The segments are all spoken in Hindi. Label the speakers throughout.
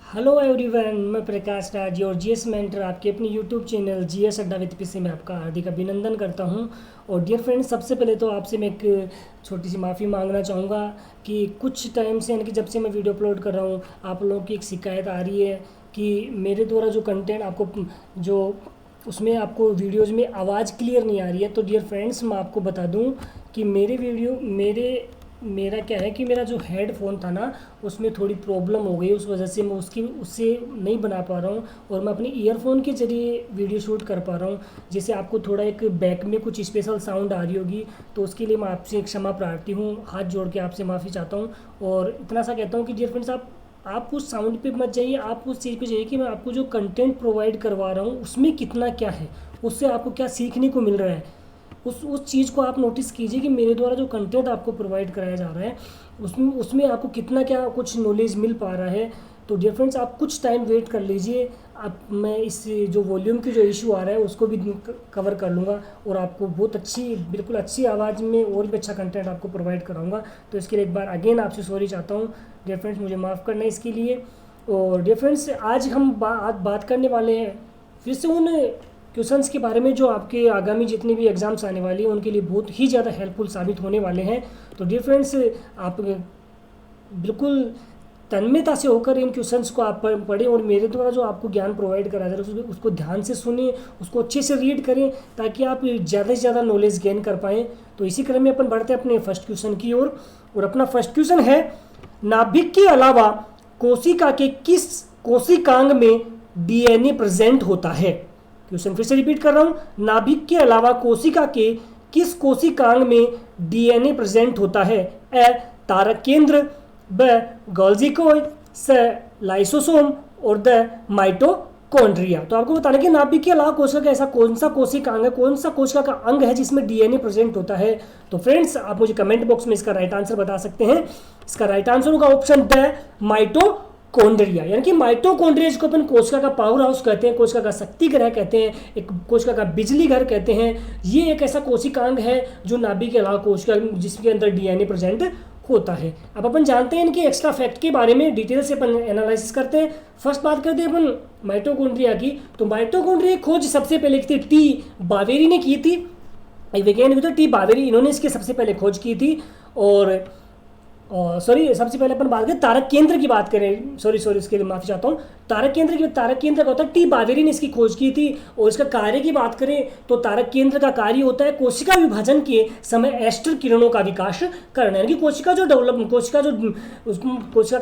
Speaker 1: हेलो एवरीवन, मैं प्रकाश राज और जीएस मेंटर आपके अपनी यूट्यूब चैनल जीएस अड्डा विद पीसी में आपका हार्दिक अभिनंदन करता हूं। और डियर फ्रेंड्स, सबसे पहले तो आपसे मैं एक छोटी सी माफ़ी मांगना चाहूँगा कि कुछ टाइम से यानी कि जब से मैं वीडियो अपलोड कर रहा हूँ आप लोगों की एक शिकायत आ रही है कि मेरे द्वारा जो कंटेंट आपको जो उसमें आपको वीडियोज़ में आवाज़ क्लियर नहीं आ रही है। तो डियर फ्रेंड्स, मैं आपको बता दूँ कि मेरा क्या है कि मेरा जो हेडफोन था ना उसमें थोड़ी प्रॉब्लम हो गई, उस वजह से मैं उससे नहीं बना पा रहा हूँ और मैं अपने ईयरफोन के ज़रिए वीडियो शूट कर पा रहा हूँ। जैसे आपको थोड़ा एक बैक में कुछ स्पेशल साउंड आ रही होगी, तो उसके लिए मैं आपसे एक क्षमा प्रार्थी हूँ, हाथ जोड़ के आपसे माफ़ी चाहता हूँ। और इतना सा कहता हूँ कि डियर फ्रेंड्स, आप उस साउंड पे मत जाइए, आप उस चीज़ पे जाइए कि मैं आपको जो कंटेंट प्रोवाइड करवा रहा हूँ उसमें कितना क्या है, उससे आपको क्या सीखने को मिल रहा है। उस चीज़ को आप नोटिस कीजिए कि मेरे द्वारा जो कंटेंट आपको प्रोवाइड कराया जा रहा है उसमें उसमें आपको कितना क्या कुछ नॉलेज मिल पा रहा है। तो डियर फ्रेंड्स, आप कुछ टाइम वेट कर लीजिए। आप मैं इस जो वॉल्यूम की जो इशू आ रहा है उसको भी कवर कर लूँगा और आपको बहुत अच्छी, बिल्कुल अच्छी आवाज़ में और भी अच्छा कंटेंट आपको प्रोवाइड कराऊँगा। तो इसके लिए एक बार अगेन आपसे सॉरी चाहता हूँ डियर फ्रेंड्स, मुझे माफ़ करना है इसके लिए। और डियर फ्रेंड्स, आज हम बात करने वाले हैं फिर से उन क्वेश्चंस के बारे में जो आपके आगामी जितने भी एग्ज़ाम्स आने वाली हैं उनके लिए बहुत ही ज़्यादा हेल्पफुल साबित होने वाले हैं। तो डियर फ्रेंड्स, आप बिल्कुल तन्मयता से होकर इन क्वेश्चंस को आप पढ़ें और मेरे द्वारा जो आपको ज्ञान प्रोवाइड करा जा रहा है उसको ध्यान से सुनिए, उसको अच्छे से रीड करें ताकि आप ज़्यादा से ज़्यादा नॉलेज गेन कर पाएँ। तो इसी क्रम में अपन बढ़ते हैं अपने फर्स्ट क्वेश्चन की ओर। और अपना फर्स्ट क्वेश्चन है, नाभिक के अलावा कोशिका के किस कोशिकांग में डीएनए प्रेजेंट होता है। क्वेश्चन फिर से रिपीट कर रहा हूं, नाभिक के अलावा कोशिका के किस कोशिकांग में डीएनए प्रेजेंट होता है। ए तारक केंद्र, ब गोल्जी कोय, स लाइसोसोम और द माइटोकॉन्ड्रिया। तो आपको बताना कि नाभिक के अलावा कोशिका का ऐसा कौन सा कोशिकांग है, कौन सा कोशिका का अंग है जिसमें डीएनए प्रेजेंट होता है। तो फ्रेंड्स, आप मुझे कमेंट बॉक्स में इसका राइट आंसर बता सकते हैं। इसका राइट आंसर होगा ऑप्शन द माइटोकॉन्ड्रिया। यानी कि माइटोकॉन्ड्रिया जिसको अपन कोशिका का पावर हाउस कहते हैं, कोशिका का शक्ति ग्रह कहते हैं, एक कोशिका का बिजली घर कहते हैं। ये एक ऐसा कोशिकांग है जो नाभिक के अलावा कोशिका जिसके अंदर डीएनए प्रेजेंट होता है। अब अपन जानते हैं इनके एक्स्ट्रा फैक्ट के बारे में डिटेल से अपन एनालिसिस करते हैं। फर्स्ट बात करते हैं अपन माइटोकॉन्ड्रिया की। तो माइटोकॉन्ड्रिया की खोज सबसे पहले की थी टी बावेरी ने की थी। वैज्ञानिक तो टी बावेरी, इन्होंने इसकी सबसे पहले खोज की थी। और सबसे पहले अपन बात करें तारक केंद्र की बात करें, सॉरी इसके लिए माफी चाहता हूँ। तारक केंद्र का होता है टी बावेरी ने इसकी खोज की थी। और इसका कार्य की बात करें तो तारक केंद्र का कार्य होता है कोशिका विभाजन के समय एस्टर किरणों का विकास करना। यानी कि कोशिका का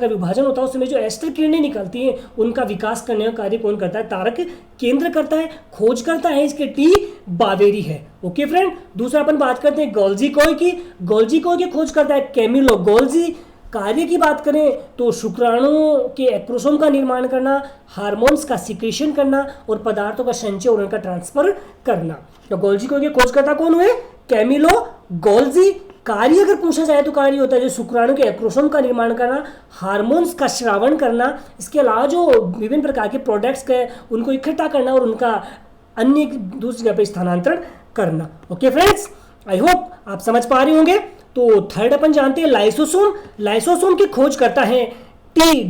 Speaker 1: विभाजन होता है उस समय जो एस्टर किरणें निकलती हैं उनका विकास करने का कार्य कौन करता है, तारक केंद्र करता है। खोज करता है इसके टी बावेरी है। ओके फ्रेंड, दूसरा अपन बात करते हैं गोल्जी कोय की खोज करता है कैमिलो गोल्जी। कार्य की बात करें तो शुक्राणुओं के एक्रोसोम का निर्माण करना, हार्मोन्स का सिक्रेशन करना और पदार्थों का संचय और उनका ट्रांसफर करना। तो गोल्जी कोय के खोजकर्ता कौन हुए, कैमिलो गोल्जी। कार्य अगर पूछा जाए तो कार्य होता है जो शुक्राणु के एक्रोसोम का निर्माण करना, हार्मोन्स का श्रावण करना, इसके अलावा जो विभिन्न प्रकार के प्रोडक्ट्स के उनको इकट्ठा करना और उनका अन्य दूसरी जगह पर स्थानांतरण करना। ओके फ्रेंड्स, आई होप आप समझ पा रहे होंगे। तो थर्ड अपन जानते हैं लाइसोसोम की खोज करता है टी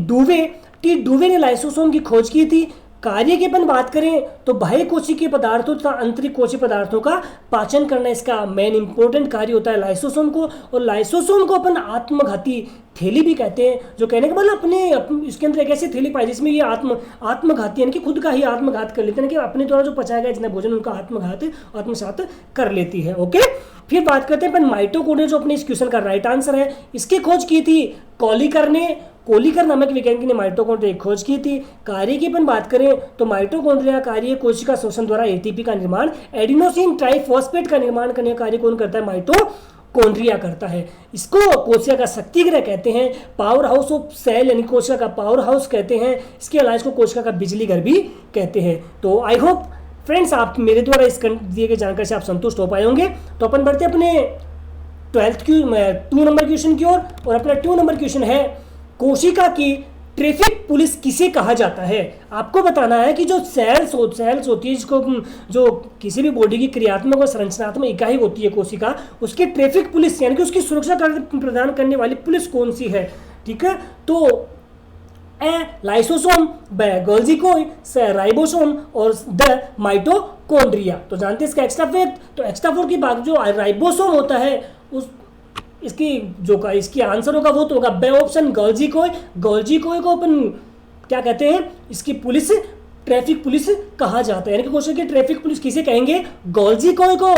Speaker 1: डुवे ने लाइसोसोम की खोज की थी। कार्य की अपन बात करें तो बाह्य कोशिकीय पदार्थों तथा आंतरिक कोशिकीय पदार्थों का पाचन करना इसका मेन इंपॉर्टेंट कार्य होता है लाइसोसोम को। और लाइसोसोम को अपन आत्मघाती थैली भी कहते हैं, जो कहने के मतलब अपने इसके अंदर एक ऐसी थैली पाई जिसमें ये आत्मघाती यानी कि खुद का ही आत्मघात कर लेते हैं कि अपने द्वारा जो पचाया गया जितना भोजन उनका आत्मसात कर लेती है। ओके, फिर बात करते हैं अपन माइटोकॉन्ड्रिया, जो अपने इस क्वेश्चन का राइट आंसर है। इसकी खोज की थी कोलिकर नामक वैज्ञानिक ने माइटोकॉन्ड्रिया की खोज की थी। कार्य की अपन बात करें तो माइटोकॉन्ड्रिया कार्य कोशिका शोषण द्वारा एटीपी का निर्माण, एडिनोसिन ट्राइफॉस्फेट का निर्माण करने का कार्य कौन करता है, माइटोकॉन्ड्रिया करता है। इसको कोशिका का शक्ति ग्रह कहते हैं, पावर हाउस ऑफ सेल यानी कोशिका का पावर हाउस कहते हैं। इसके अलावा इसको कोशिका का बिजली घर भी कहते हैं। तो आई होप फ्रेंड्स, आप मेरे द्वारा इस दिए गए जानकारी से आप संतुष्ट हो पाए होंगे। तो अपन बढ़ते अपने 2 नंबर क्वेश्चन की ओर। और अपना 2 नंबर क्वेश्चन है, कोशिका की ट्रैफिक पुलिस किसे कहा जाता है। आपको बताना है कि जो सेल्स होती है, जिसको जो किसी भी बॉडी की क्रियात्मक और संरचनात्मक इकाई होती है कोशिका, उसकी ट्रैफिक पुलिस यानी कि उसकी सुरक्षा प्रदान करने वाली पुलिस कौन सी है। ठीक है, तो ए लाइसोसोम, ब गोल्जी कोई, स राइबोसोम और द माइटोकॉन्ड्रिया। तो जानते हैं इसका एक्स्ट्रा फैक्ट। तो एक्स्ट्रा फैक्ट की बात जो राइबोसोम होता है उस इसकी आंसर होगा वो तो होगा बे ऑप्शन गोल्जी कोई। गोल्जी कोई को अपन क्या कहते हैं, इसकी पुलिस ट्रैफिक पुलिस कहा जाता है। यानी कि क्वेश्चन की ट्रैफिक पुलिस किसे कहेंगे, गोल्जी कोई को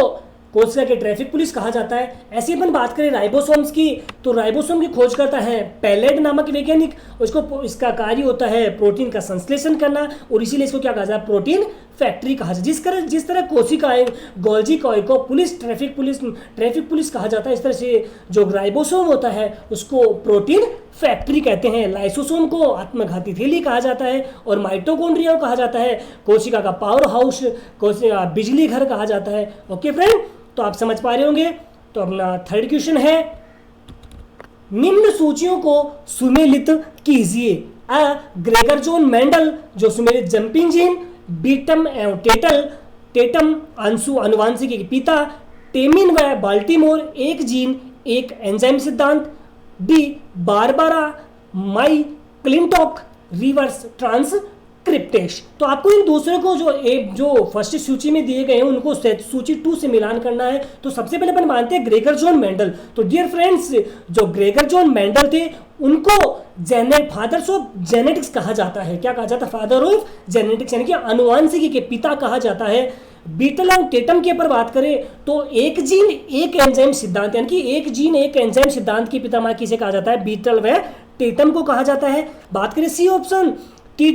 Speaker 1: कोशिका के ट्रैफिक पुलिस कहा जाता है। ऐसे अपन बात करें राइबोसोम्स की, तो राइबोसोम की खोज करता है पैलेट नामक वैज्ञानिक। उसको इसका कार्य होता है प्रोटीन का संश्लेषण करना और इसीलिए इसको क्या कहा जाता है, प्रोटीन फैक्ट्री कहा जाता है। जिस तरह कोशिकाएं गोल्जी कॉय को ट्रैफिक पुलिस कहा जाता है, इस तरह से जो राइबोसोम होता है उसको प्रोटीन फैक्ट्री कहते हैं। लाइसोसोम को आत्मघाती थैली कहा जाता है और माइटोकॉन्ड्रिया को कहा जाता है कोशिका का पावर हाउस, कोशिका बिजली घर कहा जाता है। ओके फ्रेंड, तो आप समझ पा रहे होंगे। तो अपना थर्ड क्वेश्चन है, निम्न सूचियों को सुमेलित कीजिए। ग्रेगर जॉन मेंडल जो सुमेलित जंपिंग जीन, बीटम एवं टेटम अनुवांशिकी के पिता, टेमिन व बाल्टीमोर एक जीन एक एंजाइम सिद्धांत, डी बारबारा माई क्लिंटॉक रिवर्स ट्रांसक्रिप्टेश। तो आपको इन दूसरे को जो फर्स्ट सूची में दिए गए हैं उनको सूची 2 से मिलान करना है। तो सबसे पहले अपन मानते हैं ग्रेगर जॉन मेंडल। तो डियर फ्रेंड्स, जो ग्रेगर जॉन मेंडल थे उनको फादर्स ऑफ जेनेटिक्स कहा जाता है। क्या कहा जाता है, फादर ऑफ जेनेटिक्स, यानी कि अनुवांशिकी के पिता कहा जाता है। बीटल और टेटम के ऊपर बात करें तो एक जीन एक एंजाइम सिद्धांत, यानी कि एक जीन एक एंजाइम सिद्धांत की पितामह किसे कहा जाता है, बीटल व टेटम को कहा जाता है। बात करें सी ऑप्शन कि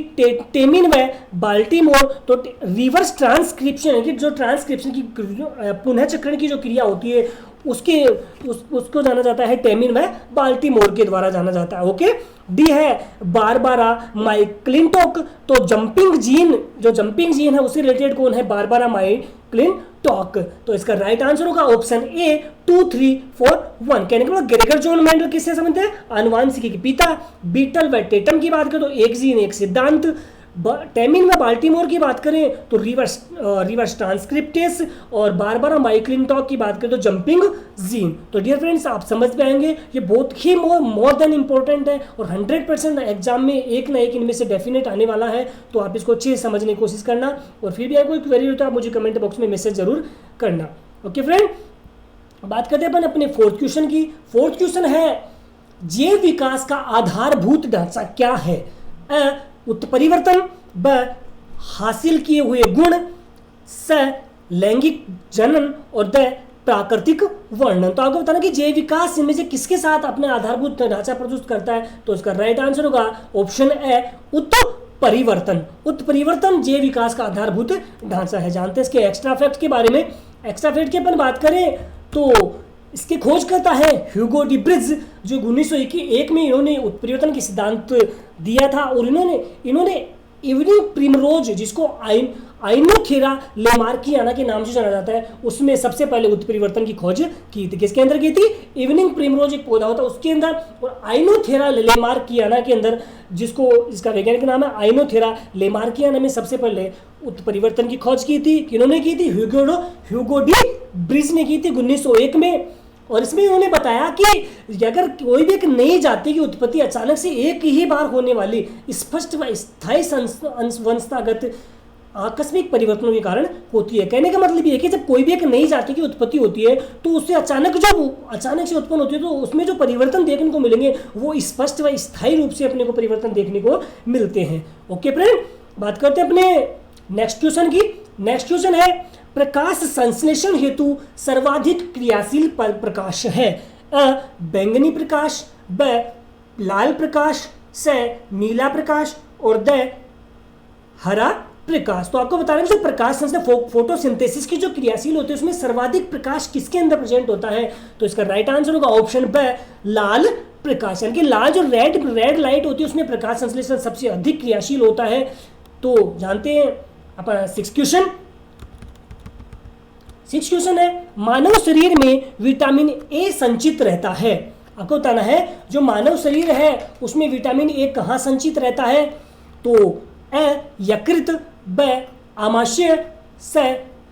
Speaker 1: टेमिन व बाल्टीमोर, तो रिवर्स ट्रांसक्रिप्शन, यानी कि जो ट्रांसक्रिप्शन की पुनः चक्रण की जो क्रिया होती है उसको जाना जाता है टेमिन व बाल्टीमोर के द्वारा जाना जाता है। ओके, डी है बारबारा माई क्लिंटॉक। तो जंपिंग जीन है उससे रिलेटेड कौन है, बारबारा माई क्लिंटॉक। तो इसका राइट आंसर होगा ऑप्शन ए 2, 3, 4, 1। कहने के बाद ग्रेगर जॉन मेंडल किससे संबंधित है, अनुवांशिकी के पिता। बीटल व टेटम की बात करें तो एक जीन एक सिद्धांत। टेमिन व बाल्टीमोर की बात करें तो रिवर्स ट्रांसक्रिप्टेस, और बारबारा माई क्लिंटॉक की बात करें तो जंपिंग जीन। तो डियर फ्रेंड्स, आप समझ पाएंगे ये बहुत ही मोर देन इंपॉर्टेंट है और 100% एग्जाम में एक ना एक इनमें से डेफिनेट आने वाला है। तो आप इसको अच्छे से समझने की कोशिश करना, और फिर भी अगर कोई क्वेरी हो तो आप मुझे कमेंट बॉक्स में मैसेज जरूर करना। ओके फ्रेंड, बात करते हैं अपन अपने फोर्थ क्वेश्चन की। फोर्थ क्वेश्चन है, जैव विकास का आधारभूत ढांचा क्या है। उत्परिवर्तन, ब हासिल किए हुए गुण, स लैंगिक जनन और द प्राकृतिक वर्णन। तो आपको बताना कि जैव विकास इनमें से किसके साथ अपने आधारभूत ढांचा प्रस्तुत करता है। तो इसका राइट आंसर होगा ऑप्शन ए उत्परिवर्तन जैव विकास का आधारभूत ढांचा है। जानते हैं इसके एक्स्ट्रा फैक्ट के बारे में। एक्स्ट्रा फैक्ट की अपन बात करें तो इसके खोज करता है ह्यूगो डी ब्रिज, जो 1901 में इन्होंने उत्परिवर्तन के सिद्धांत दिया था। और इन्होंने इवनिंग प्रिमरोज, जिसको आइनोथेरा लेमार्कियाना के नाम से जाना जाता है, उसमें सबसे पहले उत्परिवर्तन की खोज की थी। किसके अंदर की थी, इवनिंग प्रिमरोज एक पौधा होता है उसके अंदर, और आइनोथेरा लेमार्कियाना के अंदर, जिसका वैज्ञानिक नाम है आइनोथेरा लेमार्कियाना में सबसे पहले उत्परिवर्तन की खोज की थी। किन्होंने की थी, ह्यूगो डी ब्रिज ने की थी 1901 में। और इसमें उन्होंने बताया कि अगर कोई भी एक नई जाति की उत्पत्ति अचानक से एक ही बार होने वाली स्पष्ट व स्थायी वंशतागत आकस्मिक परिवर्तनों के कारण होती है। कहने का मतलब ये है कि जब कोई भी एक नई जाति की उत्पत्ति होती है तो उससे अचानक से उत्पन्न होती है, तो उसमें जो परिवर्तन देखने को मिलेंगे वो स्पष्ट व स्थायी रूप से अपने को परिवर्तन देखने को मिलते हैं। ओके फ्रेंड, बात करते हैं अपने नेक्स्ट क्वेश्चन की। नेक्स्ट क्वेश्चन है, प्रकाश संश्लेषण हेतु सर्वाधिक क्रियाशील प्रकाश है। बैंगनी प्रकाश, ब लाल प्रकाश, स नीला प्रकाश और द हरा प्रकाश। तो आपको बता रहे हैं जो प्रकाश संश्लेषण फोटोसिंथेसिस की जो क्रियाशील होती है उसमें सर्वाधिक प्रकाश किसके अंदर प्रेजेंट होता है। तो इसका राइट आंसर होगा ऑप्शन ब लाल प्रकाश, यानी कि लाल जो रेड लाइट होती है उसमें प्रकाश संश्लेषण सबसे अधिक क्रियाशील होता है। तो जानते हैं अपना सिक्स क्वेश्चन है, मानव शरीर में विटामिन ए संचित रहता है। आपको बताना है जो मानव शरीर है उसमें विटामिन ए कहाँ संचित रहता है। तो यकृत, ब आमाशय, स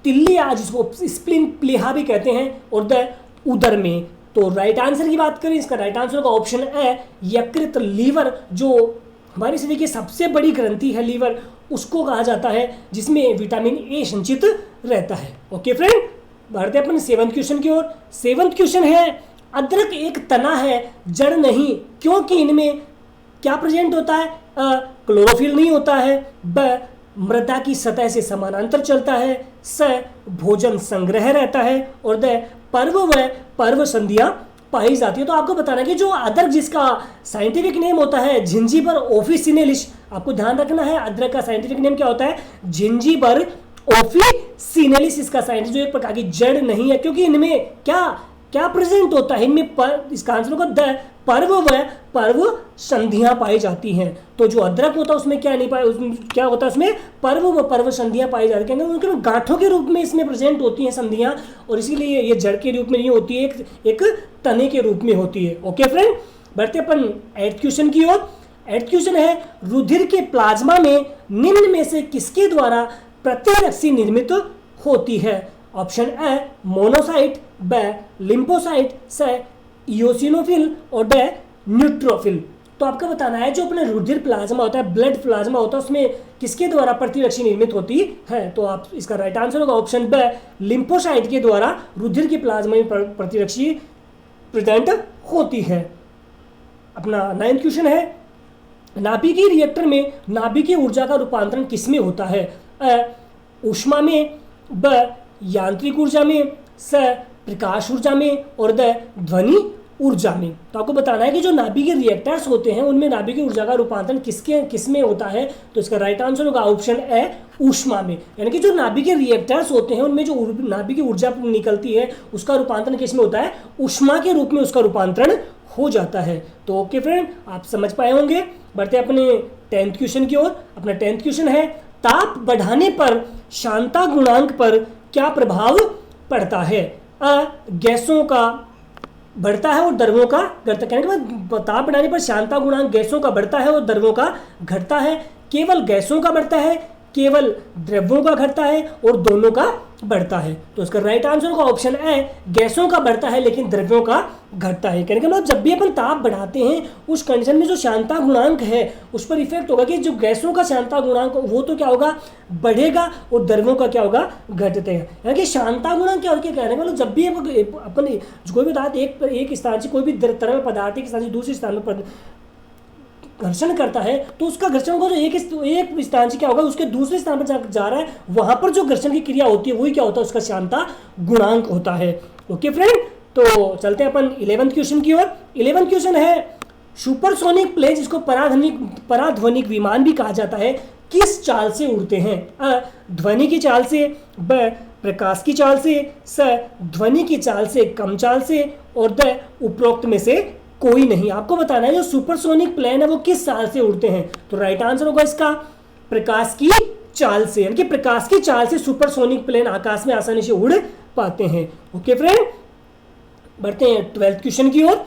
Speaker 1: तिल्लिया जिसको स्प्लीन प्लीहा भी कहते हैं, और द उदर में। तो राइट आंसर की बात करें, इसका राइट आंसर होगा ऑप्शन ए यकृत, लीवर जो हमारे शरीर की सबसे बड़ी ग्रंथि है लीवर, उसको कहा जाता है, जिसमें विटामिन ए संचित रहता है। ओके फ्रेंड, बढ़ते अपन 7th क्वेश्चन की ओर। 7th क्वेश्चन है, अदरक एक तना है, जड़ नहीं, क्योंकि इनमें क्या प्रेजेंट होता है? क्लोरोफिल नहीं होता है, ब मृदा की सतह से समानांतर चलता है, स भोजन संग्रह रहता है, और द पर्व व पर्व संधियां पाई जाती है। तो आपको बताना है कि जो अदरक, जिसका साइंटिफिक नेम होता है जिंजीबर ऑफिसिनेलिस, आपको ध्यान रखना है अदरक का साइंटिफिक नेम क्या होता है? Zingiber officinalis. इसका साइंटिफिक, जो एक प्रकार की जड़ नहीं है, क्योंकि इनमें क्या क्या प्रेजेंट होता है? इनमें इसका आंसर होगा द पर्व व पर्व संधियां पाई जाती हैं। तो जो अदरक होता है उसमें क्या नहीं पाए, क्या होता है उसमें? पर्व व पर्व संधियां पाई जाती हैं, उनके गांठों के रूप में इसमें प्रेजेंट होती हैं संधियां, और इसीलिए ये जड़ के रूप में नहीं होती है, एक तने के रूप में होती है। ओके फ्रेंड, बढ़ते अपन 8th क्वेश्चन की ओर। 8th क्वेश्चन है, रुधिर के प्लाज्मा में निम्न में से किसके द्वारा प्रतिरक्षी निर्मित होती है? ऑप्शन ए मोनोसाइट, ब लिम्फोसाइट, स इओसिनोफिल, और ड न्यूट्रोफिल। तो आपको बताना है जो अपने रुधिर प्लाज्मा होता है, ब्लड प्लाज्मा होता है, उसमें किसके द्वारा प्रतिरक्षी निर्मित होती है? तो आप इसका राइट आंसर होगा ऑप्शन ब लिम्फोसाइट के द्वारा रुधिर के प्लाज्मा में प्रतिरक्षी प्रेजेंट होती है। अपना 9th क्वेश्चन है, नाभिकीय रिएक्टर में नाभिकीय ऊर्जा का रूपांतरण किसमें होता है? ऊष्मा में, ब यांत्रिक ऊर्जा में, स प्रकाश ऊर्जा में, और द ध्वनि ऊर्जा में। तो आपको बताना है कि जो नाभिकीय रिएक्टर्स होते हैं उनमें नाभिकीय ऊर्जा का रूपांतरण किसमें होता है? तो इसका राइट आंसर होगा ऑप्शन ए ऊष्मा में। यानी कि जो नाभिकीय रिएक्टर्स होते हैं उनमें जो नाभिकीय ऊर्जा निकलती है उसका रूपांतरण किसमें होता है? ऊष्मा के रूप में उसका रूपांतरण हो जाता है। तो ओके फ्रेंड, आप समझ पाए होंगे। बढ़ते अपने 10th क्वेश्चन की ओर। अपना 10th क्वेश्चन है, ताप बढ़ाने पर शांता गुणांक पर क्या प्रभाव पड़ता है? गैसों का बढ़ता है और द्रव्यों का घटता। कहने के बाद ताप बढ़ाने पर शांता गुणांक गैसों का बढ़ता है और द्रव्यों का घटता है, केवल गैसों का बढ़ता है, केवल द्रव्यों का घटता है, और दोनों का बढ़ता है? तो इसका राइट आंसर होगा ऑप्शन ए गैसों का बढ़ता है लेकिन द्रव्यों का घटता है। कहने का मतलब जब भी अपन ताप बढ़ाते हैं उस कंडीशन में जो शांता गुणांक है उस पर इफेक्ट होगा कि जो गैसों का शांता गुणांक वो तो क्या होगा? बढ़ेगा, और द्रव्यों का क्या होगा? घटते हैं। यानी कि शांता गुणांक क्या होगा? कहने का मतलब जब भी अपन कोई भी पदार्थ एक स्थान से कोई भी तरल पदार्थ एक स्थान से दूसरे स्थान पर घर्षण करता है तो उसका घर्षण को जो एक स्थान से क्या होगा उसके दूसरे स्थान पर जा रहा है, वहां पर जो घर्षण की क्रिया होती है वही क्या होता है? उसका शांता गुणांक होता है। ओके फ्रेंड, तो चलते हैं अपन 11th क्वेश्चन की ओर। 11th क्वेश्चन है, सुपरसोनिक प्लेन, जिसको पराध्वनिक विमान भी कहा जाता है, किस चाल से उड़ते हैं? ध्वनि की चाल से, ब प्रकाश की चाल से, स ध्वनि की चाल से कम चाल से, और द उपरोक्त में से कोई नहीं। आपको बताना है जो सुपरसोनिक प्लेन है वो किस चाल से उड़ते हैं? तो राइट आंसर होगा इसका प्रकाश की चाल से। यानी कि प्रकाश की चाल से सुपरसोनिक प्लेन आकाश में आसानी से उड़ पाते हैं। ओके फ्रेंड, बढ़ते हैं 12th क्वेश्चन की ओर।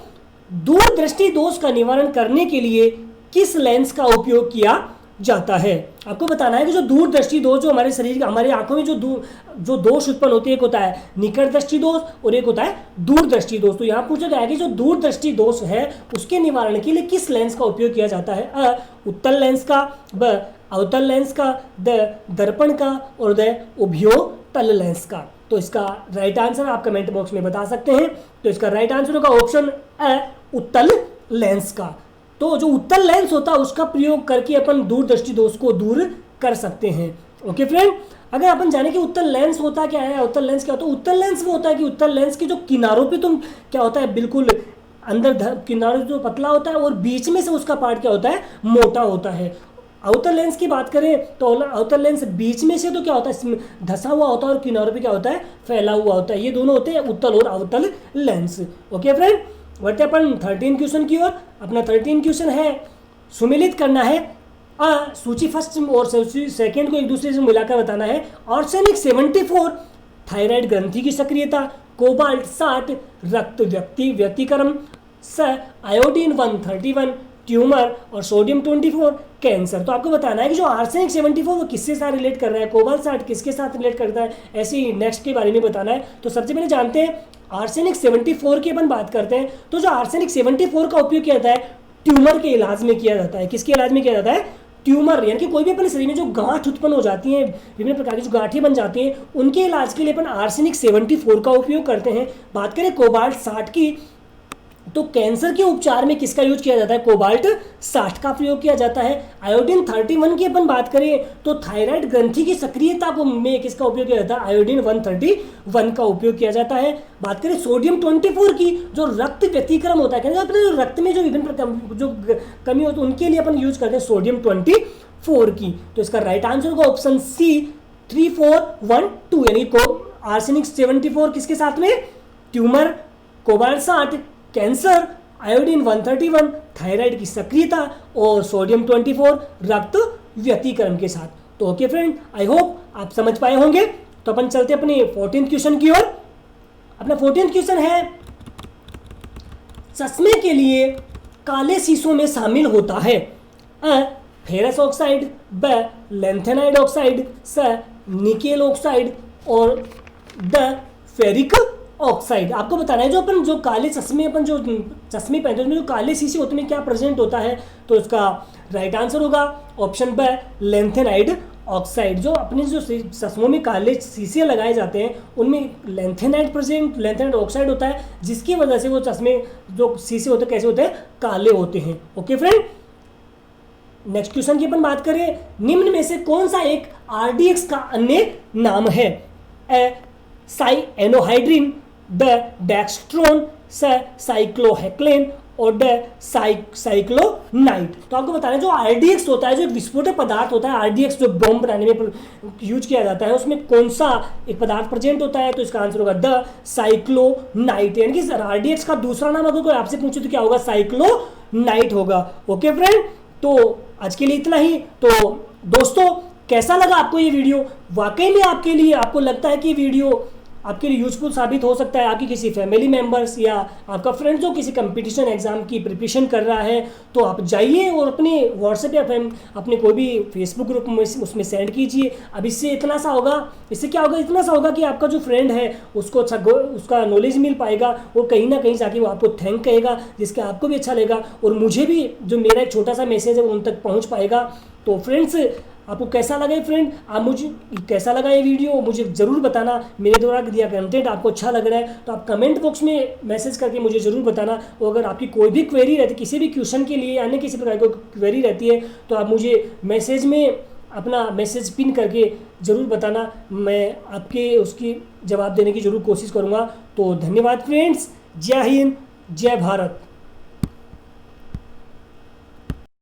Speaker 1: दूरदृष्टि दोष का निवारण करने के लिए किस लेंस का उपयोग किया जाता है? आपको बताना है कि जो दूरदृष्टि दोष, जो हमारे शरीर हमारे आंखों में जो दोष उत्पन्न होते हैं, एक होता है निकट दृष्टि दोष और एक होता है दूरदृष्टि दोष। तो यहाँ पूछा गया है कि जो दूरदृष्टि दोष है उसके निवारण के लिए किस लेंस का उपयोग किया जाता है? उत्तल लेंस का, ब अवतल लेंस का, द दर्पण का, और द उभयोतल लेंस का। तो इसका राइट आंसर आप कमेंट बॉक्स में बता सकते हैं। तो इसका राइट आंसर होगा ऑप्शन ए उत्तल लेंस का। तो जो उत्तल लेंस होता है उसका प्रयोग करके अपन दूरदृष्टि दोष को दूर कर सकते हैं। ओके फ्रेंड, अगर अपन जाने कि उत्तल लेंस होता क्या है, उत्तल लेंस क्या होता है? उत्तल लेंस वो होता है कि उत्तल लेंस के जो किनारों पे तुम क्या होता है बिल्कुल अंदर किनारों जो पतला होता है और बीच में से उसका पार्ट क्या होता है? मोटा होता है। अवतल लेंस की बात करें तो अवतल लेंस बीच में से तो क्या होता है? धसा हुआ होता है और किनारों पे क्या होता है? फैला हुआ होता है। ये दोनों होते हैं उत्तल और अवतल लेंस। ओके फ्रेंड, बढ़ते अपन 13 क्वेश्चन की ओर। अपना 13 क्वेश्चन है, सुमेलित करना है, सूची फर्स्ट और सूची सेकंड को एक दूसरे से मिलाकर बताना है। आर्सेनिक 74 थायराइड ग्रंथि की सक्रियता, कोबाल्ट 60 रक्त व्यक्तिकरण, स आयोडीन 131 ट्यूमर, और सोडियम 24 कैंसर। तो आपको बताना है कि जो आर्सेनिक 74 वो किसके साथ रिलेट कर रहा है, कोबाल्ट 60 किसके साथ रिलेट करता है, ऐसे ही नेक्स्ट के बारे में बताना है। तो सबसे पहले जानते हैं आर्सेनिक 74 की अपन बात करते हैं। तो जो आर्सेनिक 74 का उपयोग किया जाता है ट्यूमर के इलाज में किया जाता है। किसके इलाज में किया जाता है? ट्यूमर, यानी कि कोई भी अपने शरीर में जो गांठ उत्पन्न हो जाती हैं, विभिन्न प्रकार की जो गांठें बन जाती हैं, उनके इलाज के लिए अपन आर्सेनिक 74 का उपयोग करते हैं। बात करें कोबाल्ट 60 की, तो कैंसर के उपचार में किसका यूज किया जाता है? कोबाल्ट 60 का प्रयोग किया जाता है। आयोडीन 31 की अपन बात करें तो थायराइड ग्रंथि की सक्रियता को में किसका उपयोग किया जाता है? आयोडीन 131 का उपयोग किया जाता है। बात करें सोडियम 24 की, जो रक्त व्यतिक्रम होता है, अपने जो रक्त में जो विभिन्न प्रकार जो कमी होती है उनके लिए अपन यूज करते हैं सोडियम 24 की। तो इसका राइट आंसर होगा ऑप्शन सी 3412, यानी को आर्सेनिक 74 किसके साथ में? Tumour, cobalt 60, cancer, iodine 131, thyroid की सक्रियता और सोडियम 24 रक्त व्यतिक्रम के साथ। तो ओके फ्रेंड, आई होप आप समझ पाए होंगे। तो अपन चलते अपने 14th क्वेश्चन की ओर। अपना 14th क्वेश्चन है, चश्मे के लिए काले शीशों में शामिल होता है अ फेरस ऑक्साइड, ब लैंथेनाइड ऑक्साइड, स निकेल ऑक्साइड और द फेरिक ऑक्साइड। आपको बताना है जो अपन जो काले चश्मे अपन जो चश्मे पहनते हैं उसमें जो काले शीशे होते हैं क्या प्रेजेंट होता है? तो इसका राइट आंसर होगा ऑप्शन ब लैंथेनाइड ऑक्साइड। जो अपने जो चश्मों में काले शीशे लगाए जाते हैं उनमें लैंथेनाइड ऑक्साइड होता है, जिसकी वजह से वो चश्मे जो शीशे होते हैं कैसे होते हैं? काले होते हैं। ओके फ्रेंड, नेक्स्ट क्वेश्चन की अपन बात करें, निम्न में से कौन सा एक आरडीएक्स का अन्य नाम है? साइएनोहाइड्रिन, द डेक्स्ट्रोन, साइक्लोहेक्लेन और द साइक्लोनाइट। तो आपको बताना है जो आरडीएक्स होता है, जो एक विस्फोटक पदार्थ होता है, आरडीएक्स जो बॉम्ब बनाने में यूज किया जाता है, उसमें कौन सा एक पदार्थ प्रेजेंट होता है? तो इसका आंसर होगा द साइक्लोनाइट। यानी कि आरडीएक्स का दूसरा नाम अगर कोई आपसे पूछे तो क्या होगा? साइक्लोनाइट होगा। ओके फ्रेंड, तो आज के लिए इतना ही। तो दोस्तों, कैसा लगा आपको ये वीडियो? वाकई में आपके लिए आपको लगता है कि वीडियो आपके लिए यूजफुल साबित हो सकता है? आपकी किसी फैमिली मेंबर्स या आपका फ्रेंड जो किसी कंपटीशन एग्जाम की प्रिपरेशन कर रहा है, तो आप जाइए और अपने व्हाट्सएप या अपने कोई भी फेसबुक ग्रुप में उसमें सेंड कीजिए। अब इससे इतना सा होगा, इससे क्या होगा? इतना सा होगा कि आपका जो फ्रेंड है उसको अच्छा उसका नॉलेज मिल पाएगा, वो कहीं ना कहीं जाके वो आपको थैंक कहेगा, जिसके आपको भी अच्छा लगेगा और मुझे भी जो मेरा एक छोटा सा मैसेज है वो उन तक पहुँच पाएगा। तो फ्रेंड्स, आपको कैसा लगा ये फ्रेंड? आप मुझे कैसा लगा ये वीडियो मुझे ज़रूर बताना। मेरे द्वारा दिया कंटेंट आपको अच्छा लग रहा है तो आप कमेंट बॉक्स में मैसेज करके मुझे ज़रूर बताना। और अगर आपकी कोई भी क्वेरी रहती है किसी भी क्वेश्चन के लिए, अन्य किसी प्रकार की क्वेरी रहती है, तो आप मुझे मैसेज में अपना मैसेज पिन करके ज़रूर बताना। मैं आपके उसकी जवाब देने की ज़रूर कोशिश करूँगा। तो धन्यवाद फ्रेंड्स, जय हिंद, जय भारत।